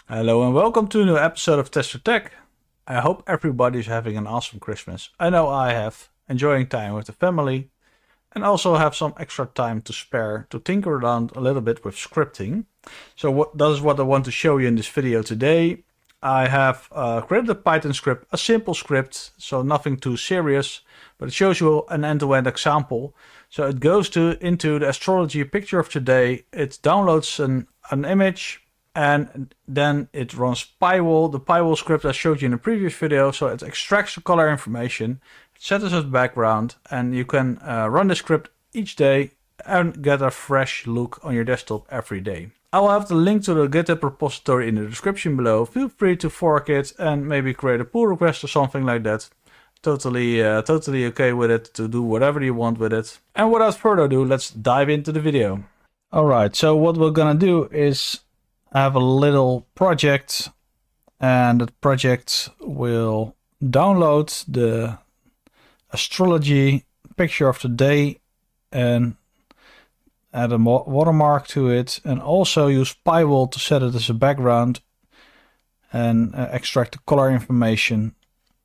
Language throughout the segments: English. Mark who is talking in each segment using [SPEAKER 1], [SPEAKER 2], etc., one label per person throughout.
[SPEAKER 1] Hello and welcome to a new episode of Tester Tech. I hope everybody's having an awesome Christmas. I know I have, enjoying time with the family, and also have some extra time to spare to tinker around a little bit with scripting. So that is what I want to show you in this video today. I have created a Python script, a simple script, so nothing too serious, but it shows you an end-to-end example. So it goes into the astrology picture of today, it downloads an image, and then it runs Pywal, the Pywal script I showed you in the previous video. So it extracts the color information, sets it as background, and you can run the script each day and get a fresh look on your desktop every day. I will have the link to the GitHub repository in the description below. Feel free to fork it and maybe create a pull request or something like that. Totally okay with it to do whatever you want with it. And without further ado, let's dive into the video. Alright, so what we're gonna do is have a little project, and that project will download the astrology picture of the day and add a watermark to it, and also use Pywal to set it as a background and extract the color information.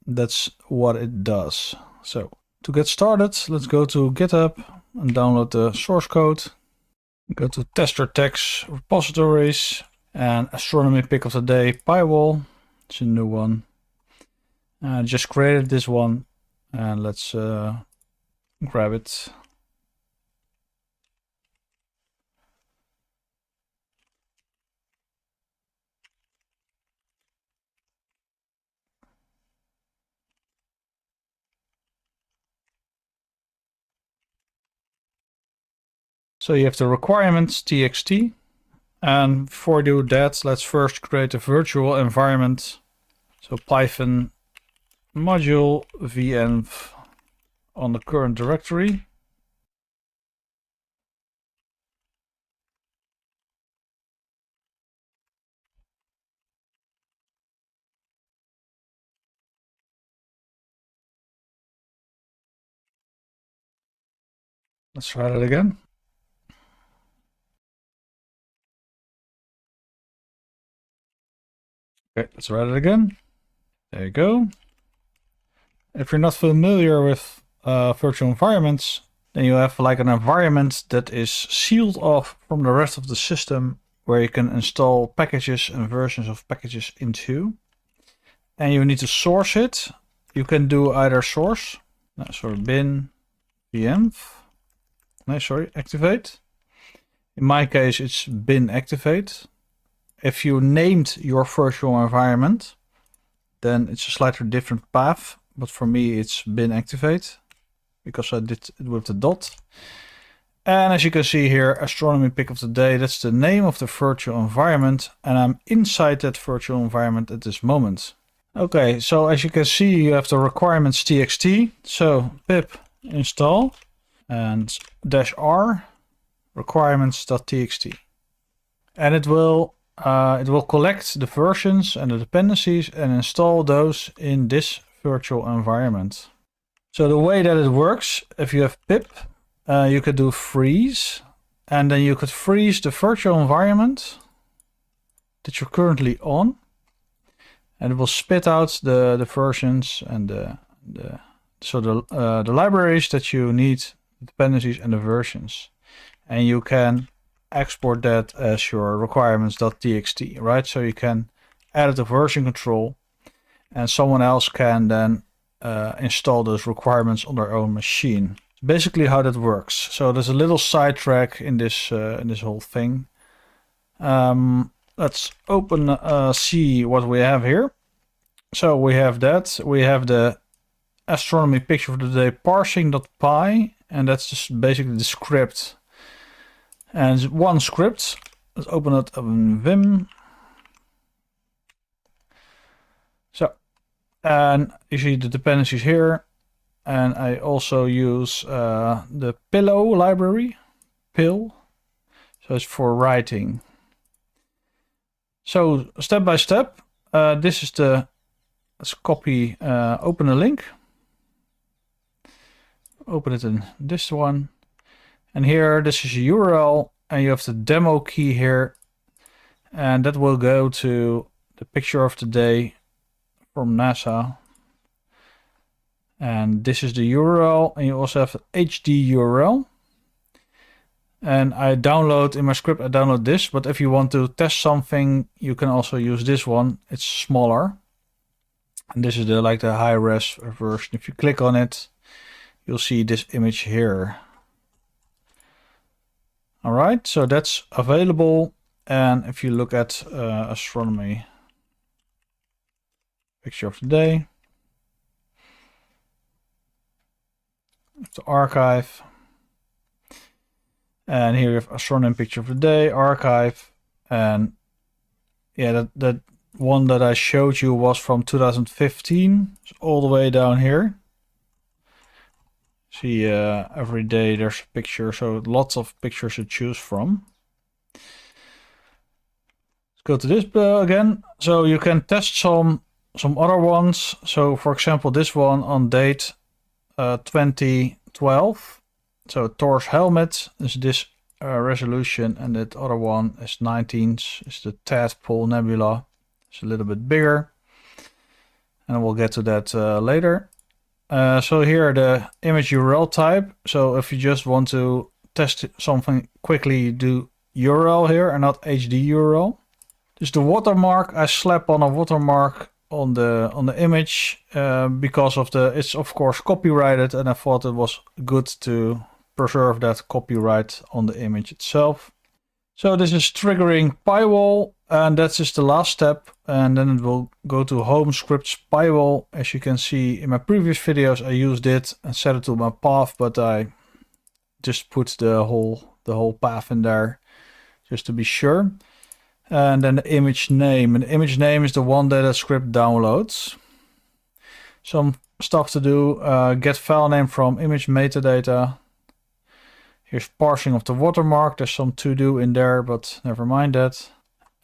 [SPEAKER 1] That's what it does. So to get started, let's go to GitHub and download the source code. Go to Tester Tech's repositories and Astronomy Pic of the day, Pywal. It's a new one. I just created this one, and let's grab it. So you have the requirements txt, and before we do that, let's first create a virtual environment. So Python module venv on the current directory. Let's try that again. Okay, let's write it again. There you go. If you're not familiar with virtual environments, then you have like an environment that is sealed off from the rest of the system, where you can install packages and versions of packages into. And you need to source it. You can do either source, so bin venv, activate. In my case, it's bin activate. If you named your virtual environment, then it's a slightly different path, but for me it's bin activate because I did it with the dot. And as you can see here, Astronomy Pic of the day, that's the name of the virtual environment, and I'm inside that virtual environment at this moment. Okay, so as you can see, you have the requirements txt, so pip install and -r requirements.txt, and it will collect the versions and the dependencies and install those in this virtual environment. So the way that it works, if you have pip, you could do freeze, and then you could freeze the virtual environment that you're currently on, and it will spit out the versions and the libraries that you need, the dependencies and the versions, and you can export that as your requirements.txt, right? So you can add it to version control, and someone else can then install those requirements on their own machine. Basically how that works. So there's a little sidetrack in this whole thing. Let's open see what we have here. So we have that. We have the astronomy picture of the day parsing.py, and that's just basically the script. And one script. Let's open it up in Vim. So, and you see the dependencies here. And I also use the pillow library, pill. So it's for writing. So step by step, this is the, let's copy, open a link. Open it in this one. And here, this is a URL, and you have the demo key here, and that will go to the picture of the day from NASA. And this is the URL, and you also have an HD URL. And I download, in my script I download this, but if you want to test something, you can also use this one. It's smaller. And this is the high res version. If you click on it, you'll see this image here. All right, so that's available. And if you look at Astronomy Picture of the Day, the archive, and here you have Astronomy Picture of the Day, archive, and yeah, that one that I showed you was from 2015. It's all the way down here. See, every day there's a picture, so lots of pictures to choose from. Let's go to this again. So you can test some other ones. So for example, this one on date 2012. So Thor's helmet is this resolution, and that other one is 19th, is the Tadpole Nebula. It's a little bit bigger, and we'll get to that later. So here the image URL type. So if you just want to test something quickly, you do URL here and not HD URL. This is the watermark. I slap on a watermark on the image because of it's of course copyrighted, and I thought it was good to preserve that copyright on the image itself. So this is triggering Pywal, and that's just the last step, and then it will go to Home Scripts Pywal. As you can see in my previous videos, I used it and set it to my path, but I just put the whole path in there just to be sure. And then the image name, and the image name is the one that the script downloads. Some stuff to do: get file name from image metadata. Here's parsing of the watermark. There's some to do in there, but never mind that.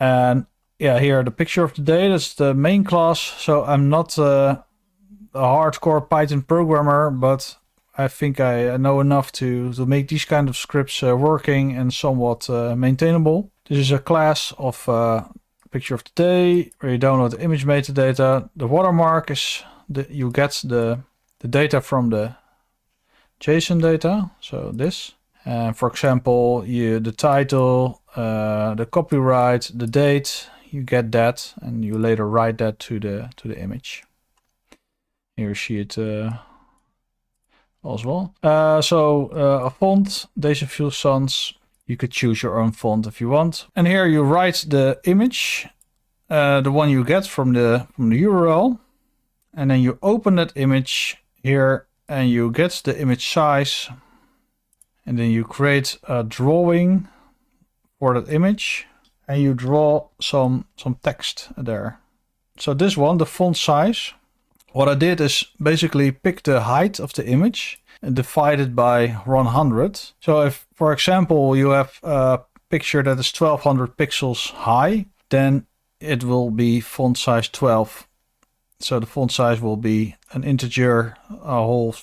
[SPEAKER 1] And yeah, here the picture of the day. That's the main class. So I'm not a hardcore Python programmer, but I think I know enough to make these kind of scripts working and somewhat maintainable. This is a class of picture of the day where you download the image metadata. The watermark is you get the data from the JSON data. So this. For example, the title, the copyright, the date, you get that, and you later write that to the image. Here you see it as well. A font, Days of Few Suns. You could choose your own font if you want. And here you write the image, the one you get from the URL, and then you open that image here, and you get the image size. And then you create a drawing for that image, and you draw some text there. So this one, the font size, what I did is basically pick the height of the image and divide it by 100. So if, for example, you have a picture that is 1200 pixels high, then it will be font size 12. So the font size will be an integer, a whole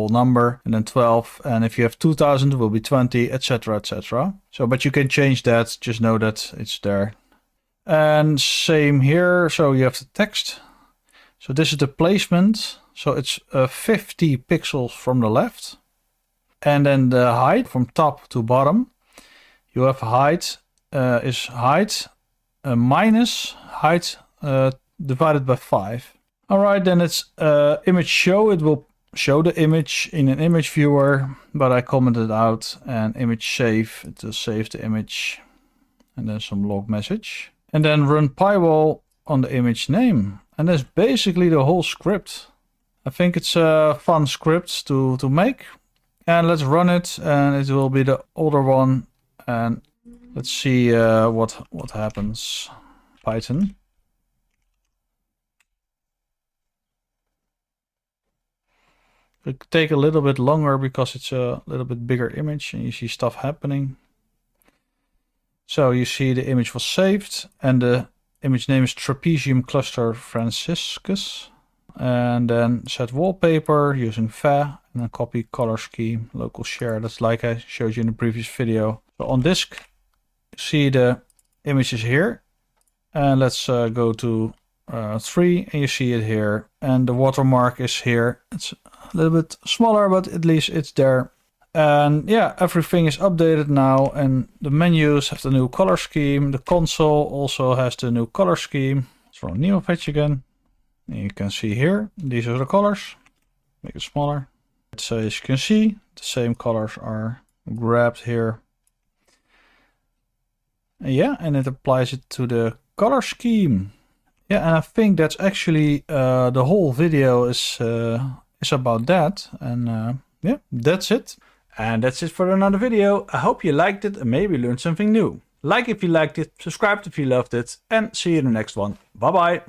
[SPEAKER 1] number, and then 12, and if you have 2000 it will be 20, etc, etc. So but you can change that, just know that it's there. And same here, so you have the text. So this is the placement, so it's 50 pixels from the left, and then the height from top to bottom. You have height is height minus height divided by 5. All right, then it's image show. It will show the image in an image viewer, but I commented out, and image save, it will save the image, and then some log message, and then run Pywal on the image name, and that's basically the whole script. I think it's a fun script to make, and let's run it, and it will be the older one, and let's see what happens. Python. It could take a little bit longer because it's a little bit bigger image and you see stuff happening. So you see the image was saved, and the image name is Trapezium Cluster Franciscus. And then set wallpaper using va, and then copy color scheme, local share. That's like I showed you in the previous video. So on disk, you see the images here. And let's go to 3, and you see it here. And the watermark is here. It's a little bit smaller, but at least it's there. And yeah, everything is updated now, and the menus have the new color scheme. The console also has the new color scheme. Let's run NeoFetch again. And you can see here, these are the colors. Make it smaller. So as you can see, the same colors are grabbed here. And yeah, and it applies it to the color scheme. Yeah, and I think that's actually the whole video is about that. And yeah, that's it. And that's it for another video. I hope you liked it and maybe learned something new. Like if you liked it, subscribe if you loved it, and see you in the next one. Bye bye.